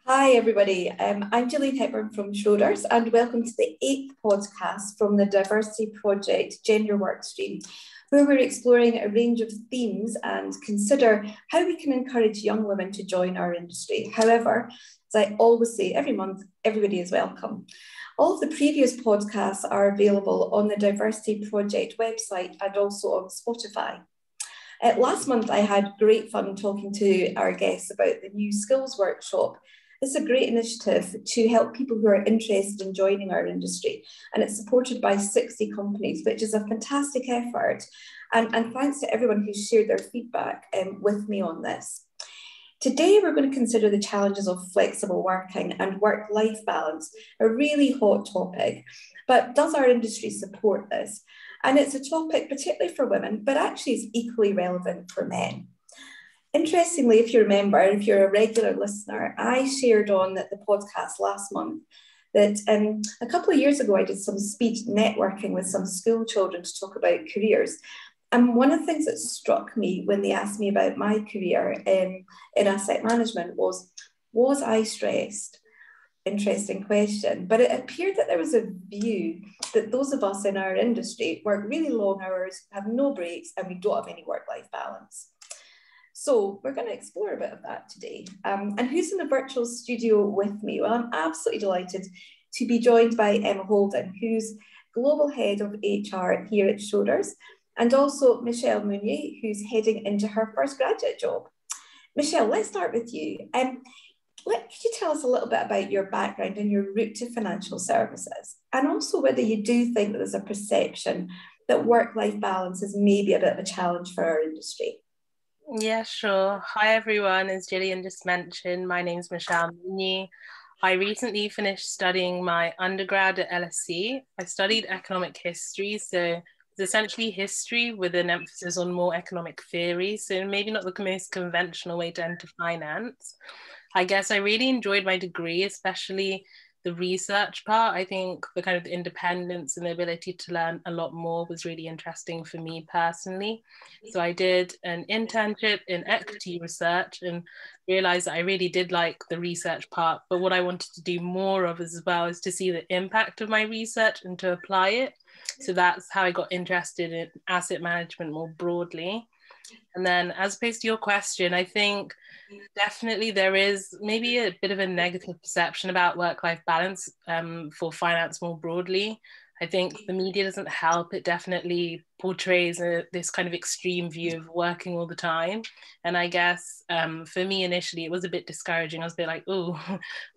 Hi everybody, I'm Gillian Hepburn from Schroders and welcome to the 8th podcast from the Diversity Project Gender Workstream, where we're exploring a range of themes and consider how we can encourage young women to join our industry. However, as I always say, every month, everybody is welcome. All of the previous podcasts are available on the Diversity Project website and also on Spotify. Last month, I had great fun talking to our guests about the new skills workshop. It's a great initiative to help people who are interested in joining our industry, and it's supported by 60 companies, which is a fantastic effort. And thanks to everyone who shared their feedback with me on this. Today, we're going to consider the challenges of flexible working and work-life balance, a really hot topic. But does our industry support this? And it's a topic particularly for women, but actually is equally relevant for men. Interestingly, if you remember, if you're a regular listener, I shared on the podcast last month that a couple of years ago, I did some speed networking with some school children to talk about careers. And one of the things that struck me when they asked me about my career in asset management was I stressed? Interesting question. But it appeared that there was a view that those of us in our industry work really long hours, have no breaks, and we don't have any work-life balance. So we're going to explore a bit of that today. And who's in the virtual studio with me? Well, I'm absolutely delighted to be joined by Emma Holden, who's Global Head of HR here at Schroders, and also Michelle Munyi, who's heading into her first graduate job. Michelle, let's start with you. Could you tell us a little bit about your background and your route to financial services? And also whether you do think that there's a perception that work-life balance is maybe a bit of a challenge for our industry. Yeah, sure. Hi, everyone. As Gillian just mentioned, my name's Michelle Munyi. I recently finished studying my undergrad at LSE. I studied economic history, so it's essentially history with an emphasis on more economic theory, so maybe not the most conventional way to enter finance. I guess I really enjoyed my degree, especially the research part. I think the kind of independence and the ability to learn a lot more was really interesting for me personally. So I did an internship in equity research and realized that I really did like the research part, but what I wanted to do more of as well is to see the impact of my research and to apply it. So that's how I got interested in asset management more broadly. And then as opposed to your question, I think definitely there is maybe a bit of a negative perception about work-life balance for finance more broadly. I think the media doesn't help. It definitely portrays this kind of extreme view of working all the time. And I guess for me initially, it was a bit discouraging. I was a bit like, oh,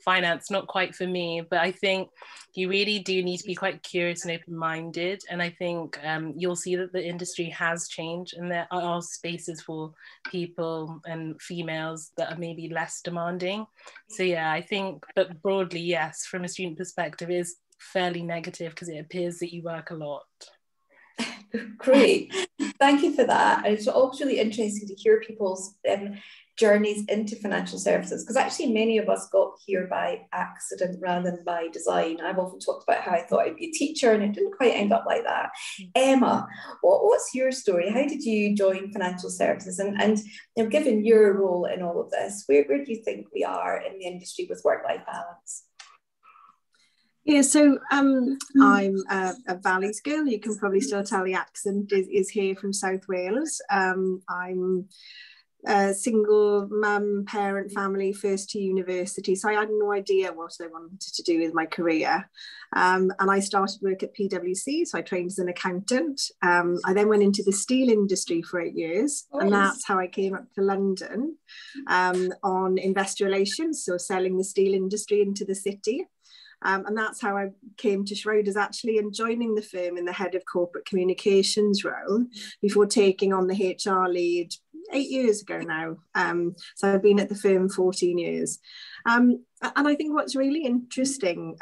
finance, not quite for me. But I think you really do need to be quite curious and open-minded. And I think you'll see that the industry has changed and there are spaces for people and females that are maybe less demanding. So yeah, I think, but broadly, yes, from a student perspective, it is fairly negative because it appears that you work a lot. Great, thank you for that. And it's always really interesting to hear people's journeys into financial services, because actually many of us got here by accident rather than by design. I've often talked about how I thought I'd be a teacher and it didn't quite end up like that. Emma, what's your story? How did you join financial services? And you know, given your role in all of this, where do you think we are in the industry with work-life balance? Yeah, so I'm a Valleys girl. You can probably still tell the accent is here from South Wales. I'm a single mum, parent, family, first to university. So I had no idea what I wanted to do with my career. And I started work at PwC, so I trained as an accountant. I then went into the steel industry for 8 years, and that's how I came up to London on investor relations, so selling the steel industry into the city. And that's how I came to Schroders, actually, and joining the firm in the head of corporate communications role before taking on the HR lead 8 years ago now. So I've been at the firm 14 years. And I think what's really interesting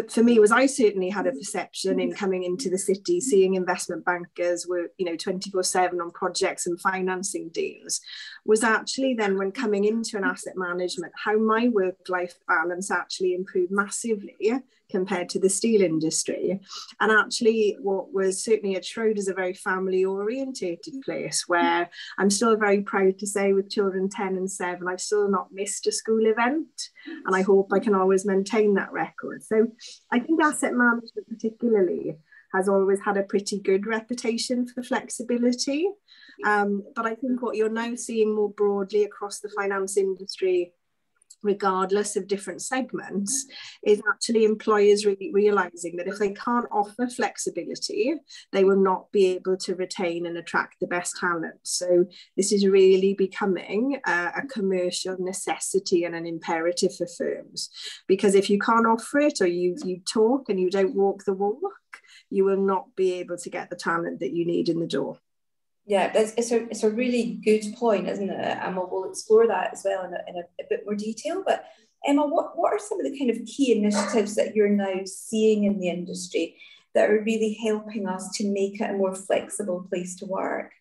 for me was I certainly had a perception in coming into the city, seeing investment bankers were, 24/7 on projects and financing deals, was actually then when coming into an asset management, how my work-life balance actually improved massively compared to the steel industry. And actually what was certainly at Schroders a very family orientated place, where I'm still very proud to say with children 10 and 7, I've still not missed a school event, and I hope I can always maintain that record. So I think asset management particularly has always had a pretty good reputation for flexibility. But I think what you're now seeing more broadly across the finance industry, regardless of different segments, is actually employers really realizing that if they can't offer flexibility, they will not be able to retain and attract the best talent. So this is really becoming a commercial necessity and an imperative for firms, because if you can't offer it, or you talk and you don't walk the walk, you will not be able to get the talent that you need in the door. Yeah, it's a really good point, isn't it? And we'll explore that as well in a bit more detail. But Emma, what are some of the kind of key initiatives that you're now seeing in the industry that are really helping us to make it a more flexible place to work?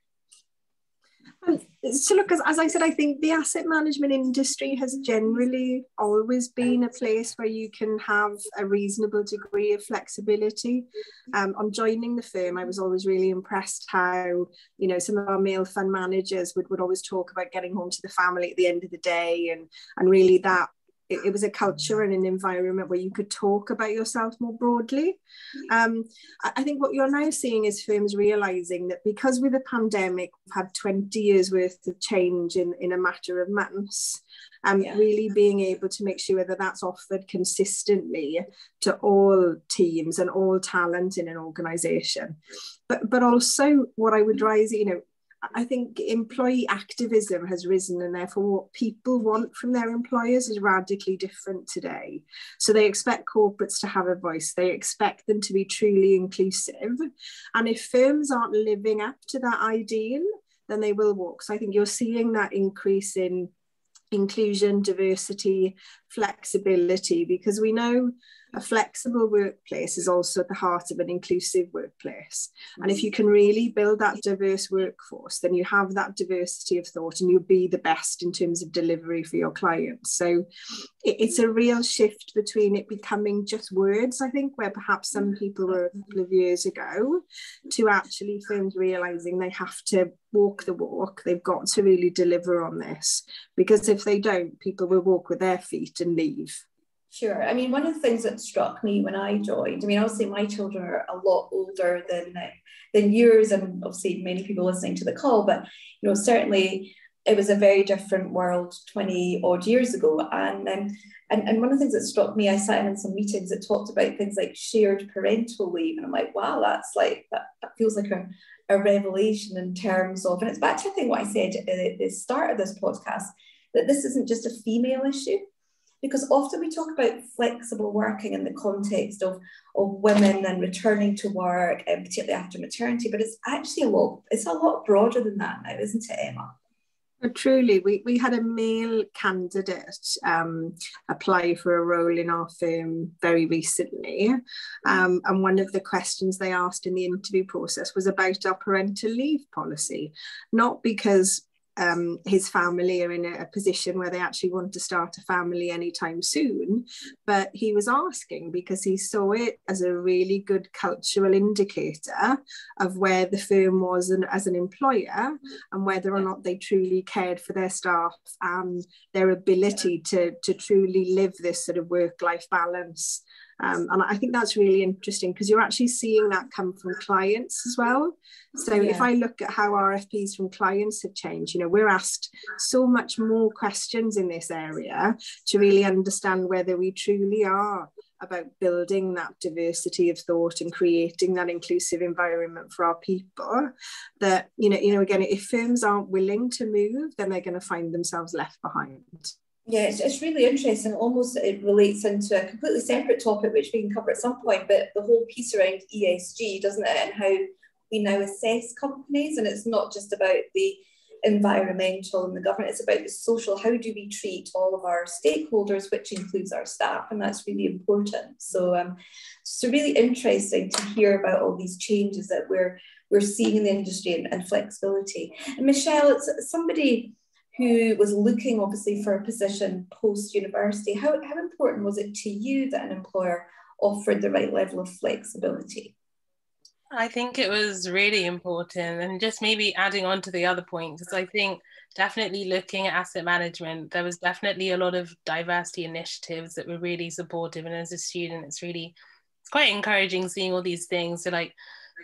So look, as I said, I think the asset management industry has generally always been a place where you can have a reasonable degree of flexibility. On joining the firm, I was always really impressed how, you know, some of our male fund managers would always talk about getting home to the family at the end of the day, and really that it was a culture and an environment where you could talk about yourself more broadly. I think what you're now seeing is firms realizing that because with the pandemic, we've had 20 years worth of change in a matter of months, really being able to make sure that that's offered consistently to all teams and all talent in an organization. But also what I would rise, you know, I think employee activism has risen, and therefore what people want from their employers is radically different today. So they expect corporates to have a voice. They expect them to be truly inclusive. And if firms aren't living up to that ideal, then they will walk. So I think you're seeing that increase in inclusion, diversity, flexibility, because we know a flexible workplace is also at the heart of an inclusive workplace. And if you can really build that diverse workforce, then you have that diversity of thought and you'll be the best in terms of delivery for your clients. So it's a real shift between it becoming just words, I think, where perhaps some people were a couple of years ago, to actually firms realizing they have to walk the walk. They've got to really deliver on this, because if they don't, people will walk with their feet and leave. Sure. I mean, one of the things that struck me when I joined, I mean, obviously my children are a lot older than yours, and obviously many people listening to the call, but, you know, certainly it was a very different world 20 odd years ago. And one of the things that struck me, I sat in some meetings that talked about things like shared parental leave. And I'm like, wow, that's like, that feels like a revelation in terms of, and it's back to, I think, what I said at the start of this podcast, that this isn't just a female issue. Because often we talk about flexible working in the context of women and returning to work, and particularly after maternity, but it's actually a lot broader than that now, isn't it, Emma? Truly, we had a male candidate apply for a role in our firm very recently, and one of the questions they asked in the interview process was about our parental leave policy, not because his family are in a position where they actually want to start a family anytime soon, but he was asking because he saw it as a really good cultural indicator of where the firm was as an employer, and whether or not they truly cared for their staff and their ability to truly live this sort of work-life balance. And I think that's really interesting, because you're actually seeing that come from clients as well. So if I look at how RFPs from clients have changed, you know, we're asked so much more questions in this area to really understand whether we truly are about building that diversity of thought and creating that inclusive environment for our people. That, you know, again, if firms aren't willing to move, then they're going to find themselves left behind. Yeah, it's really interesting. Almost it relates into a completely separate topic, which we can cover at some point, but the whole piece around ESG, doesn't it? And how we now assess companies. And it's not just about the environmental and the governance, it's about the social. How do we treat all of our stakeholders, which includes our staff? And that's really important. So really interesting to hear about all these changes that we're seeing in the industry and flexibility. And Michelle, it's somebody who was looking obviously for a position post-university. How important was it to you that an employer offered the right level of flexibility? I think it was really important, and just maybe adding on to the other point, because I think definitely looking at asset management, there was definitely a lot of diversity initiatives that were really supportive. And as a student, it's quite encouraging seeing all these things. So like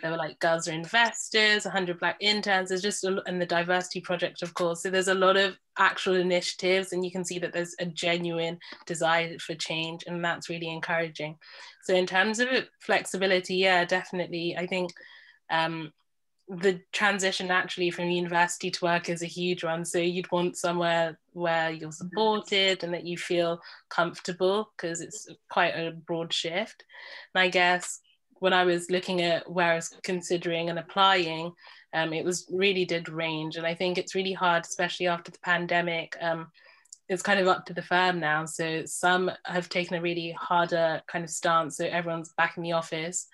there were like Girls Are Investors, 100 Black Interns, there's just and the diversity project, of course. So there's a lot of actual initiatives, and you can see that there's a genuine desire for change, and that's really encouraging. So in terms of flexibility, yeah, definitely. I think the transition naturally from university to work is a huge one. So you'd want somewhere where you're supported and that you feel comfortable, because it's quite a broad shift. And I guess when I was looking at where I was considering and applying, it really did range. And I think it's really hard, especially after the pandemic. It's kind of up to the firm now. So some have taken a really harder kind of stance. So everyone's back in the office.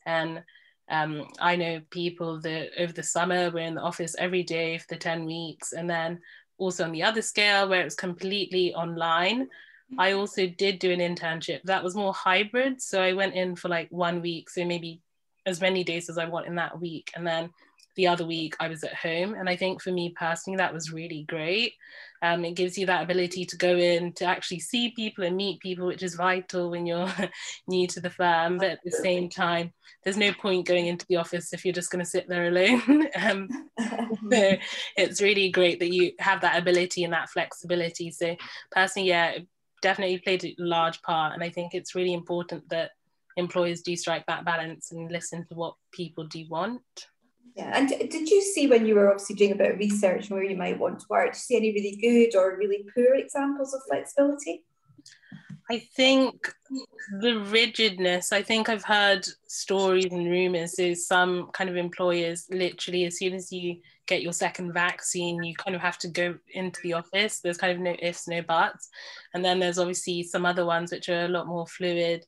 And I know people that over the summer were in the office every day for the 10 weeks. And then also on the other scale, where it's completely online, I also did do an internship that was more hybrid. So I went in for like 1 week, so maybe as many days as I want in that week. And then the other week I was at home. And I think for me personally, that was really great. It gives you that ability to go in, to actually see people and meet people, which is vital when you're new to the firm. But at the same time, there's no point going into the office if you're just going to sit there alone. So it's really great that you have that ability and that flexibility. So personally, yeah, it definitely played a large part. And I think it's really important that employers do strike that balance and listen to what people do want. Yeah, and did you see, when you were obviously doing a bit of research on where you might want to work, did you see any really good or really poor examples of flexibility? I think the rigidness, I think I've heard stories and rumours, so some kind of employers literally, as soon as you get your second vaccine, you kind of have to go into the office. There's kind of no ifs, no buts. And then there's obviously some other ones which are a lot more fluid.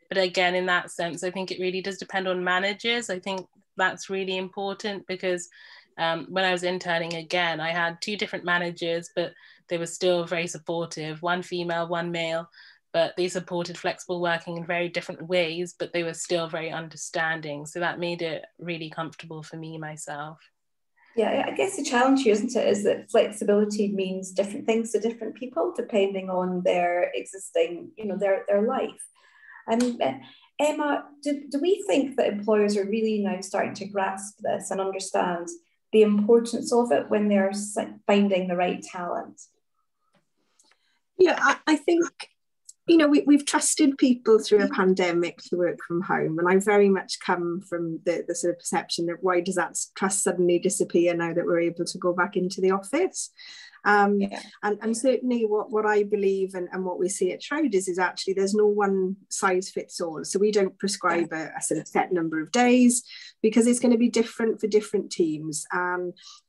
But again, in that sense, I think it really does depend on managers. I think that's really important, because when I was interning, again, I had 2 different managers, but they were still very supportive, one female, one male, but they supported flexible working in very different ways, but they were still very understanding. So that made it really comfortable for me myself. Yeah, I guess the challenge here, isn't it, is that flexibility means different things to different people depending on their existing, their life. Emma, do we think that employers are really now starting to grasp this and understand the importance of it when they're finding the right talent? Yeah, I think, we've trusted people through a pandemic to work from home. And I very much come from the sort of perception that why does that trust suddenly disappear now that we're able to go back into the office? And certainly what I believe and what we see at Schroders is actually there's no one size fits all. So we don't prescribe a sort of set number of days, because it's going to be different for different teams.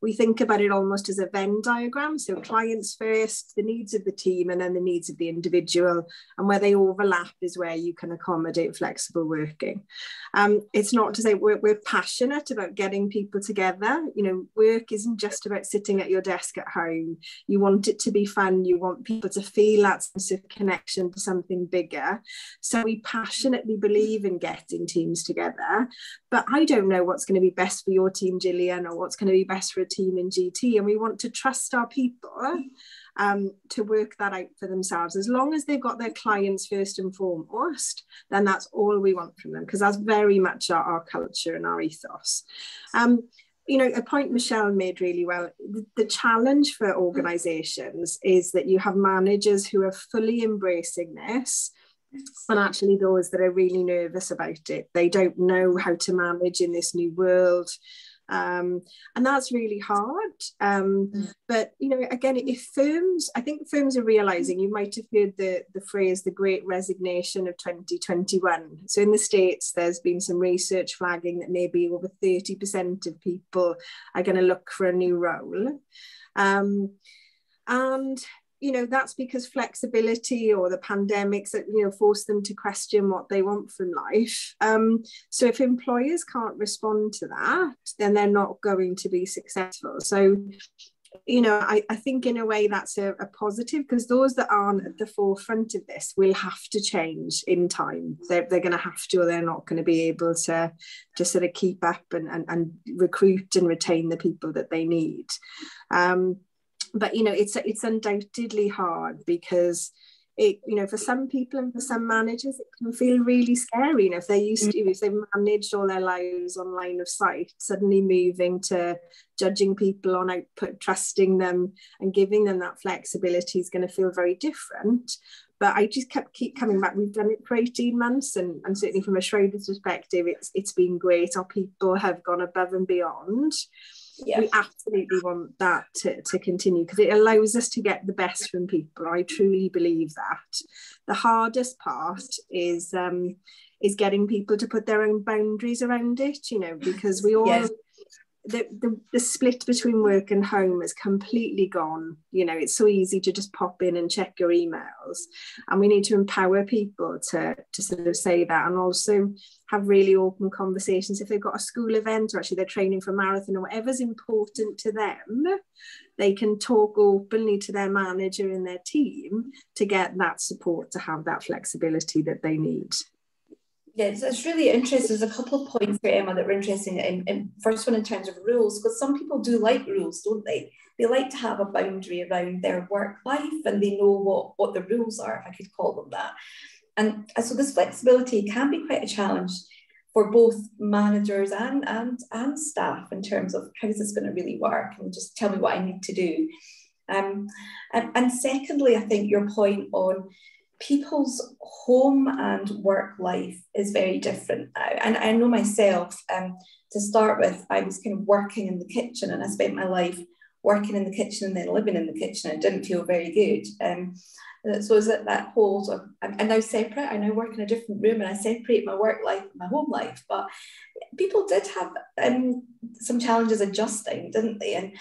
We think about it almost as a Venn diagram. So clients first, the needs of the team, and then the needs of the individual. And where they overlap is where you can accommodate flexible working. It's not to say we're passionate about getting people together. Work isn't just about sitting at your desk at home. You want it to be fun. You want people to feel that sense of connection to something bigger. So we passionately believe in getting teams together. But I don't know what's going to be best for your team, Gillian, or what's going to be best for a team in GT. And we want to trust our people to work that out for themselves. As long as they've got their clients first and foremost, then that's all we want from them, because that's very much our culture and our ethos. A point Michelle made really well, the challenge for organisations is that you have managers who are fully embracing this, and actually those that are really nervous about it. They don't know how to manage in this new world. And that's really hard. But, again, I think firms are realising, you might have heard the phrase, the great resignation of 2021. So in the States, there's been some research flagging that maybe over 30% of people are going to look for a new role. And that's because flexibility or the pandemics, forced them to question what they want from life. So if employers can't respond to that, then they're not going to be successful. So you know, I think in a way that's a positive, because those that aren't at the forefront of this will have to change in time. They're going to have to, or they're not going to be able to sort of keep up and recruit and retain the people that they need. But, you know, it's undoubtedly hard, because it, you know, for some people and for some managers, it can feel really scary. You know, if they're used to, if they've managed all their lives on line of sight, suddenly moving to judging people on output, trusting them and giving them that flexibility is going to feel very different. But I just keep coming back. We've done it for 18 months, and certainly from a Schroders perspective, it's been great. Our people have gone above and beyond. Yeah. We absolutely want that to continue, because it allows us to get the best from people. I truly believe that. The hardest part is getting people to put their own boundaries around it, you know, because we all, yes. The split between work and home is completely gone. You know, it's so easy to just pop in and check your emails, and we need to empower people to sort of say that, and also have really open conversations. If they've got a school event, or actually they're training for a marathon, or whatever's important to them, they can talk openly to their manager and their team to get that support, to have that flexibility that they need. Yes, it's really interesting. There's a couple of points here, Emma, that were interesting. And first one, in terms of rules, because some people do like rules, don't they? They like to have a boundary around their work life, and they know what the rules are, if I could call them that. And so this flexibility can be quite a challenge for both managers and staff, in terms of how is this going to really work, and just tell me what I need to do. And secondly, I think your point on people's home and work life is very different now. And I know myself, to start with, I was kind of working in the kitchen, and I spent my life working in the kitchen and then living in the kitchen. It didn't feel very good. So is it that whole sort of, I'm now separate, I now work in a different room, and I separate my work life and my home life. But people did have some challenges adjusting, didn't they?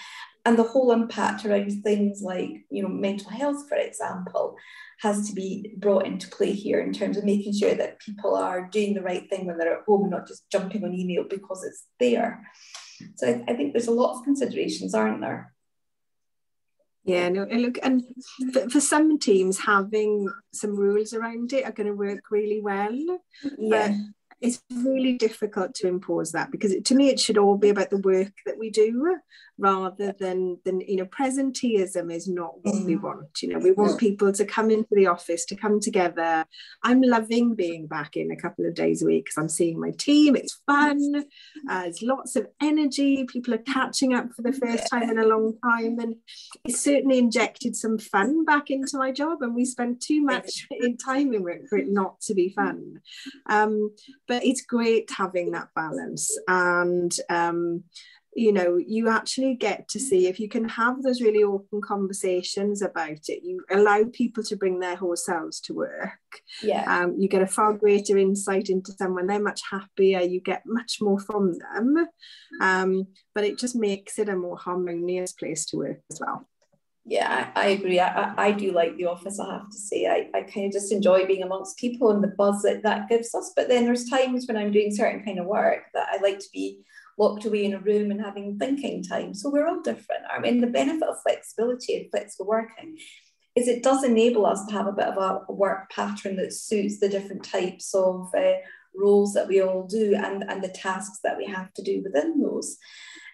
And the whole impact around things like, you know, mental health, for example, has to be brought into play here, in terms of making sure that people are doing the right thing when they're at home, and not just jumping on email because it's there. So I think there's a lot of considerations, aren't there? Yeah, no, and look, and for some teams, having some rules around it are going to work really well. Yeah. But it's really difficult to impose that, because to me, it should all be about the work that we do, rather than you know, presenteeism is not what we want. You know, we want people to come into the office, to come together. I'm loving being back in a couple of days a week, because I'm seeing my team. It's fun. There's lots of energy. People are catching up for the first time in a long time, and it's certainly injected some fun back into my job. And we spend too much time in work for it not to be fun. But it's great having that balance, and you know, you actually get to see, if you can have those really open conversations about it, you allow people to bring their whole selves to work. Yeah. You get a far greater insight into someone. They're much happier. You get much more from them. But it just makes it a more harmonious place to work as well. Yeah, I agree. I do like the office, I have to say. I kind of just enjoy being amongst people and the buzz that gives us. But then there's times when I'm doing certain kind of work that I like to be locked away in a room and having thinking time. So we're all different. I mean, the benefit of flexibility and flexible working is it does enable us to have a bit of a work pattern that suits the different types of roles that we all do, and the tasks that we have to do within those.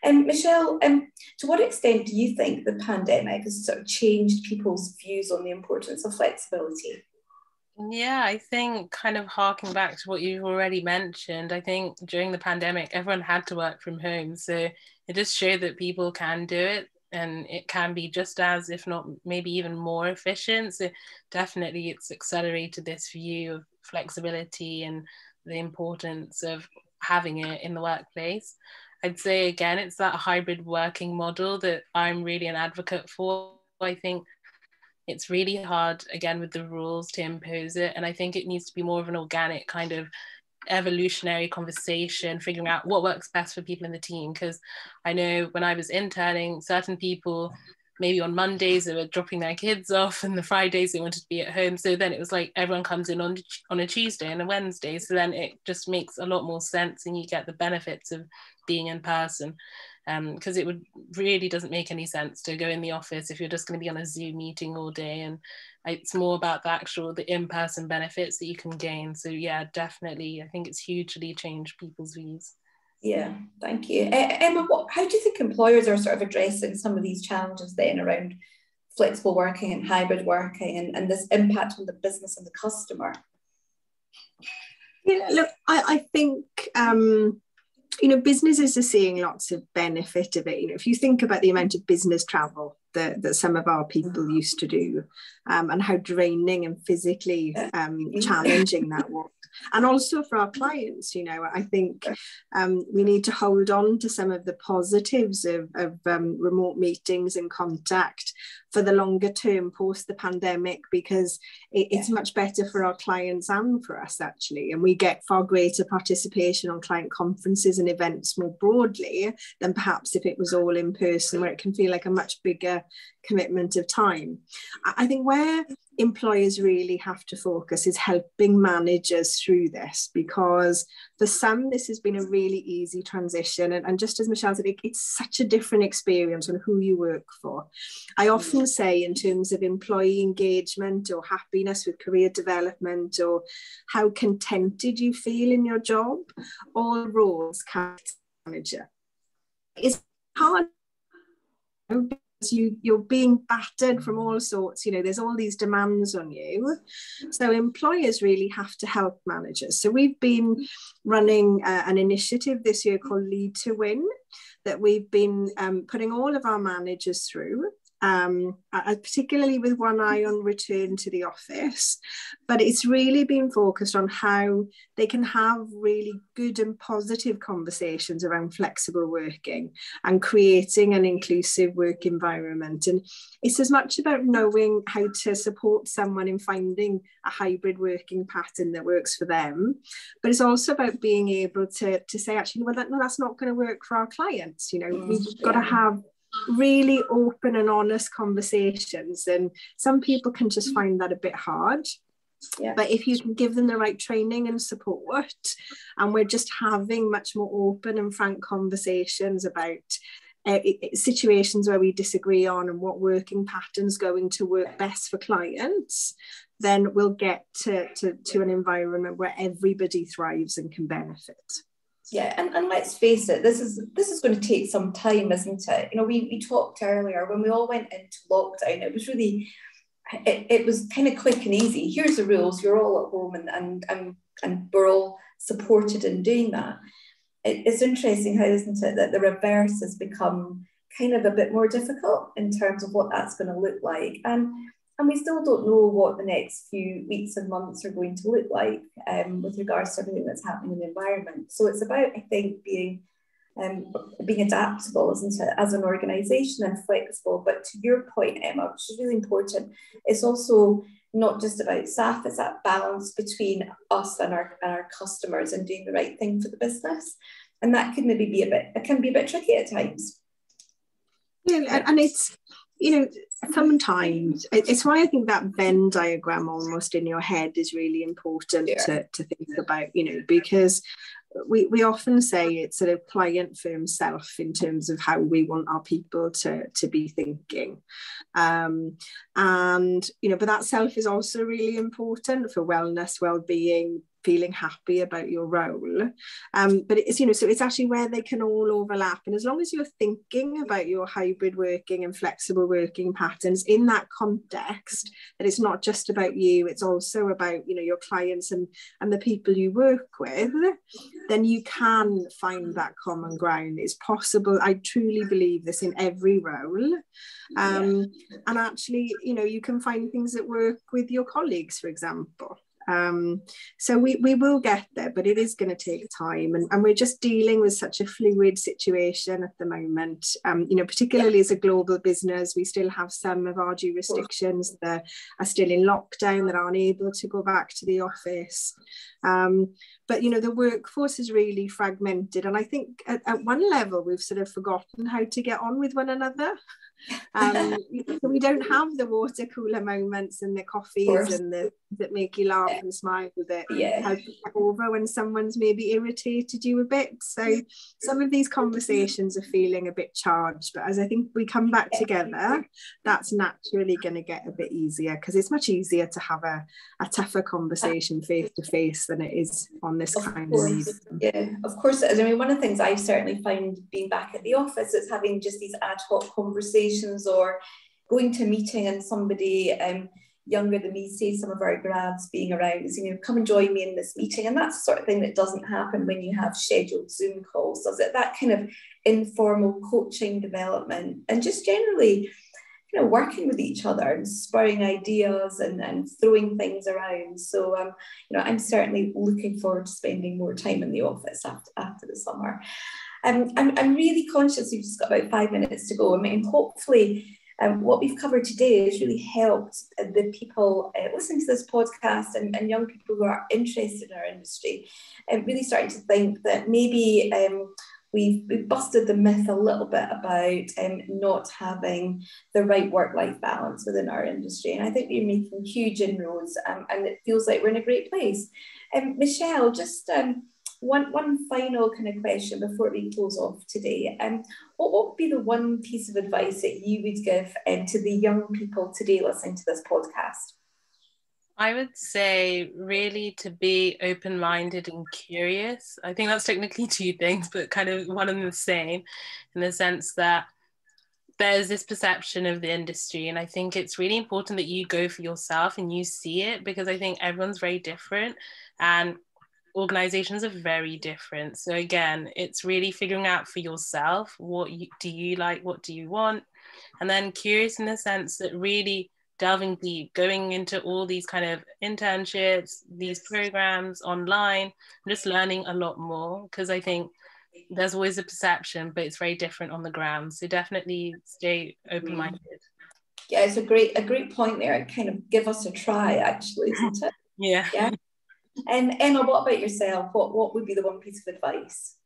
Michelle, to what extent do you think the pandemic has sort of changed people's views on the importance of flexibility? Yeah, I think, kind of harking back to what you've already mentioned, I think during the pandemic, everyone had to work from home. So it just showed that people can do it, and it can be just as, if not maybe even more efficient. So definitely it's accelerated this view of flexibility and the importance of having it in the workplace. I'd say, again, it's that hybrid working model that I'm really an advocate for. I think it's really hard, again, with the rules to impose it. And I think it needs to be more of an organic kind of evolutionary conversation, figuring out what works best for people in the team. Because I know when I was interning, certain people, maybe on Mondays they were dropping their kids off, and the Fridays they wanted to be at home. So then it was like everyone comes in on a Tuesday and a Wednesday. So then it just makes a lot more sense, and you get the benefits of being in person. because it really doesn't make any sense to go in the office if you're just going to be on a Zoom meeting all day, and it's more about the in-person benefits that you can gain. So yeah, definitely, I think it's hugely changed people's views. Yeah, thank you. Emma, how do you think employers are sort of addressing some of these challenges then around flexible working and hybrid working and this impact on the business and the customer? Yeah, look, I think businesses are seeing lots of benefit of it. If you think about the amount of business travel that some of our people used to do, and how draining and physically challenging that was. And also for our clients, I think we need to hold on to some of the positives of remote meetings and contact for the longer term post the pandemic, because it's much better for our clients and for us actually. And we get far greater participation on client conferences and events more broadly than perhaps if it was all in person, where it can feel like a much bigger commitment of time. I think where employers really have to focus is helping managers through this, because for some this has been a really easy transition, and just as Michelle said, it's such a different experience on who you work for. I often say, in terms of employee engagement or happiness with career development, or how contented you feel in your job, all roles can be manager. It's hard because you're being battered from all sorts, there's all these demands on you. So employers really have to help managers. So we've been running an initiative this year called Lead to Win, that we've been putting all of our managers through, particularly with one eye on return to the office. But it's really been focused on how they can have really good and positive conversations around flexible working and creating an inclusive work environment. And it's as much about knowing how to support someone in finding a hybrid working pattern that works for them, but it's also about being able to say, actually, well, that's not going to work for our clients. We've got to have really open and honest conversations, and some people can just find that a bit hard. But if you can give them the right training and support, and we're just having much more open and frank conversations about situations where we disagree on and what working patterns going to work best for clients, then we'll get to an environment where everybody thrives and can benefit. Yeah, and let's face it, this is going to take some time, isn't it? We talked earlier when we all went into lockdown. It was really, it was kind of quick and easy. Here's the rules. You're all at home, and we're all supported in doing that. It's interesting how, isn't it, that the reverse has become kind of a bit more difficult in terms of what that's going to look like. And we still don't know what the next few weeks and months are going to look like with regards to everything that's happening in the environment. So it's about, I think, being adaptable, isn't it, as an organisation, and flexible. But to your point, Emma, which is really important, it's also not just about staff, it's that balance between us and our customers and doing the right thing for the business. And that can maybe be a bit tricky at times. Yeah, and it's, sometimes it's why I think that Venn diagram almost in your head is really important to think about, because we often say it's sort of client firm self in terms of how we want our people to be thinking. But that self is also really important for wellness, well-being, feeling happy about your role. But it's, so it's actually where they can all overlap. And as long as you're thinking about your hybrid working and flexible working patterns in that context, that it's not just about you, it's also about, your clients and the people you work with, then you can find that common ground. It's possible. I truly believe this in every role. And actually, you can find things that work with your colleagues, for example. So we will get there, but it is going to take time, and we're just dealing with such a fluid situation at the moment. Particularly as a global business, we still have some of our jurisdictions that are still in lockdown, that aren't able to go back to the office. But the workforce is really fragmented, and I think at one level we've sort of forgotten how to get on with one another. So we don't have the water cooler moments and the coffees and the that make you laugh and smile that help you get over when someone's maybe irritated you a bit. So some of these conversations are feeling a bit charged, but as I think we come back together, that's naturally going to get a bit easier, because it's much easier to have a tougher conversation face to face than it is on this kind of medium. Yeah, of course it is. I mean, one of the things I've certainly found being back at the office is having just these ad hoc conversations, or going to a meeting and somebody younger than me, say some of our grads being around, saying, come and join me in this meeting. And that's the sort of thing that doesn't happen when you have scheduled Zoom calls, does it? That kind of informal coaching development and just generally, working with each other and spurring ideas and throwing things around. So, I'm certainly looking forward to spending more time in the office after the summer. I'm really conscious we've just got about 5 minutes to go. I mean, hopefully what we've covered today has really helped the people listening to this podcast and young people who are interested in our industry really starting to think that maybe we've busted the myth a little bit about not having the right work-life balance within our industry. And I think we're making huge inroads and it feels like we're in a great place. Michelle, just one final kind of question before we close off today. What would be the one piece of advice that you would give to the young people today listening to this podcast? I would say really to be open-minded and curious. I think that's technically two things, but kind of one and the same, in the sense that there's this perception of the industry. And I think it's really important that you go for yourself and you see it, because I think everyone's very different and organizations are very different. So again, it's really figuring out for yourself, do you like, what do you want? And then curious in the sense that really delving deep, going into all these kind of internships, these programs online, just learning a lot more, because I think there's always a perception, but it's very different on the ground. So definitely stay open-minded. Yeah, it's a great point there. Kind of give us a try, actually, isn't it? Yeah. And Emma, what about yourself? What would be the one piece of advice?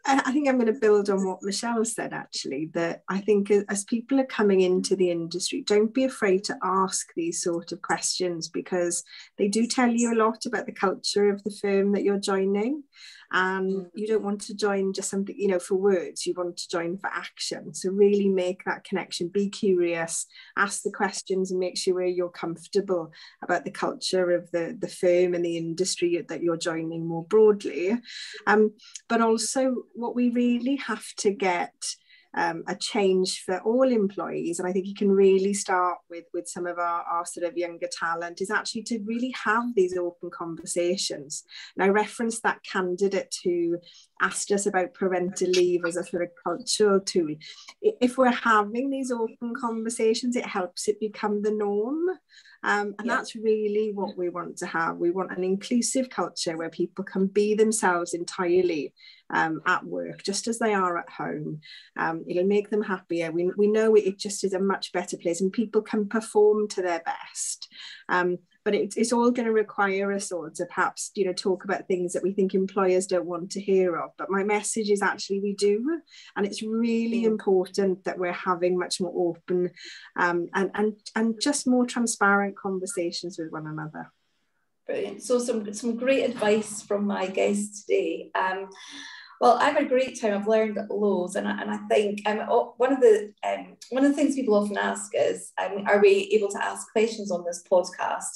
I think I'm going to build on what Michelle said, actually, that I think as people are coming into the industry, don't be afraid to ask these sort of questions, because they do tell you a lot about the culture of the firm that you're joining. And you don't want to join just something, for words, you want to join for action. So really make that connection, be curious, ask the questions and make sure you're comfortable about the culture of the firm and the industry that you're joining more broadly. But also what we really have to get a change for all employees, and I think you can really start with some of our sort of younger talent, is actually to really have these open conversations. And I referenced that candidate who asked us about parental leave as a sort of cultural tool. If we're having these open conversations, it helps it become the norm. And that's really what we want to have. We want an inclusive culture where people can be themselves entirely at work, just as they are at home. It'll make them happier. We know it just is a much better place, and people can perform to their best. But it's all going to require us all to perhaps, talk about things that we think employers don't want to hear of. But my message is actually we do. And it's really important that we're having much more open and just more transparent conversations with one another. Brilliant. So some great advice from my guests today. Well, I've had a great time. I've learned loads, and I think one of the things people often ask is, are we able to ask questions on this podcast?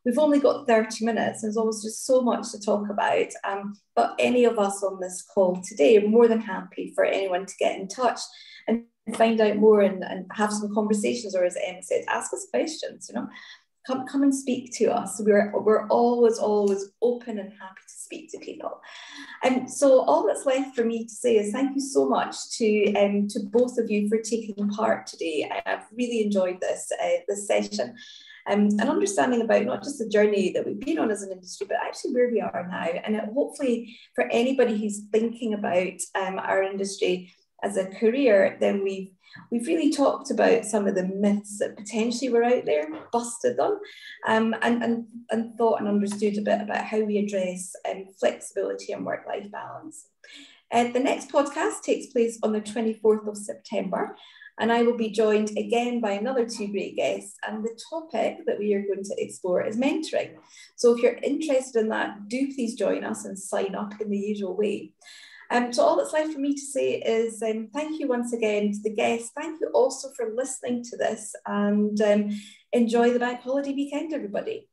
We've only got 30 minutes. There's always just so much to talk about. But any of us on this call today are more than happy for anyone to get in touch and find out more and have some conversations, or as Emma said, ask us questions. Come and speak to us. We're always open and happy to speak to people. And so all that's left for me to say is thank you so much to both of you for taking part today. I've really enjoyed this session. And understanding about not just the journey that we've been on as an industry, but actually where we are now. And hopefully for anybody who's thinking about our industry as a career, then we've really talked about some of the myths that potentially were out there, busted them, and thought and understood a bit about how we address flexibility and work-life balance. The next podcast takes place on the 24th of September, and I will be joined again by another two great guests, and the topic that we are going to explore is mentoring. So if you're interested in that, do please join us and sign up in the usual way. So all that's left for me to say is thank you once again to the guests. Thank you also for listening to this, and enjoy the bank holiday weekend, everybody.